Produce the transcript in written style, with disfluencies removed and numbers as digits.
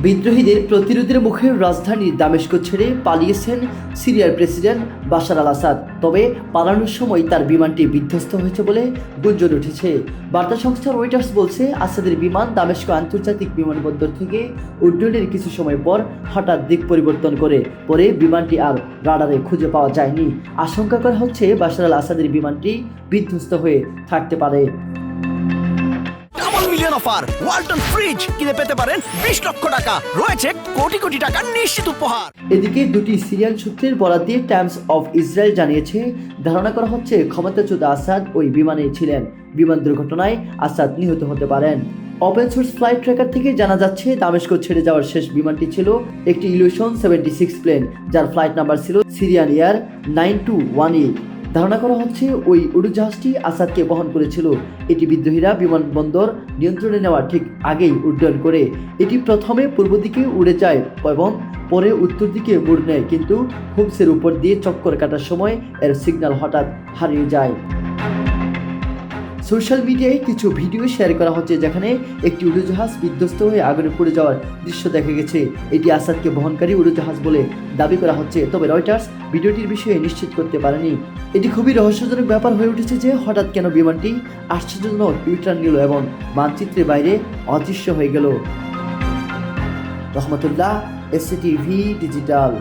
বিদ্রোহীদের প্রতিরোধের মুখে রাজধানী দামেস্ক ছেড়ে পালিয়েছেন সিরিয়ার প্রেসিডেন্ট বাশার আল আসাদ। তবে পালানোর সময় তার বিমানটি বিধ্বস্ত হয়েছে বলে গুঞ্জন উঠেছে। বার্তা সংস্থা রয়টার্স বলছে, আসাদের বিমান দামেস্ক আন্তর্জাতিক বিমানবন্দর থেকে উড্ডয়নের কিছু সময় পর হঠাৎ দিক পরিবর্তন করে পরে বিমানটি আর রাডারে খুঁজে পাওয়া যায়নি। আশঙ্কা করা হচ্ছে বাশার আল আসাদের বিমানটি বিধ্বস্ত হয়ে থাকতে পারে। মিলিয়ন অফার ওয়ালটন ফ্রিজ কিনে পেতে পারেন 20 লক্ষ টাকা, রয়েছে কোটি কোটি টাকার নিশ্চিত উপহার। এদিকে দুটি সিরিয়ান সূত্রের বরাত দিয়ে টাইমস অফ ইসরায়েল জানিয়েছে, ধারণা করা হচ্ছে ক্ষমতাচ্যুত আসাদ ওই বিমানে ছিলেন। বিমান দুর্ঘটনায় আসাদ নিহত হতে পারেন। ওপেন সোর্স ফ্লাইট ট্র্যাকার থেকে জানা যাচ্ছে, দামেস্ক ছেড়ে যাওয়ার শেষ বিমানটি ছিল একটি ইলিউশন 76 প্লেন, যার ফ্লাইট নাম্বার ছিল সিরিয়ান এয়ার 9218। ধারণা করা হচ্ছে ওই উড়োজাহাজটি আসাদকে বহন করেছিল। এটি বিদ্রোহীরা বিমানবন্দর নিয়ন্ত্রণে নেওয়ার ঠিক আগেই উড্ডয়ন করে। এটি প্রথমে পূর্ব দিকে উড়ে যায় এবং পরে উত্তর দিকে মোড় নেয়, কিন্তু হোমসের উপর দিয়ে চক্কর কাটার সময় এর সিগন্যাল হঠাৎ হারিয়ে যায়। সোশ্যাল মিডিয়ায় কিছু ভিডিও শেয়ার করা হচ্ছে যেখানে একটি উড়োজাহাজ বিধ্বস্ত হয়ে আগুনে পড়ে যাওয়ার দৃশ্য দেখা গেছে। এটি আসাদকে বহনকারী উড়োজাহাজ বলে দাবি করা হচ্ছে, তবে রয়টার্স ভিডিওটির বিষয়ে নিশ্চিত করতে পারেনি। এটি খুবই রহস্যজনক ব্যাপার হয়ে উঠেছে যে হঠাৎ কেন বিমানটি আশ্চর্যজনক ইউটার্ন নিল এবং মানচিত্রের বাইরে অদৃশ্য হয়ে গেল। রহমতুল্লাহ, SCTV ডিজিটাল।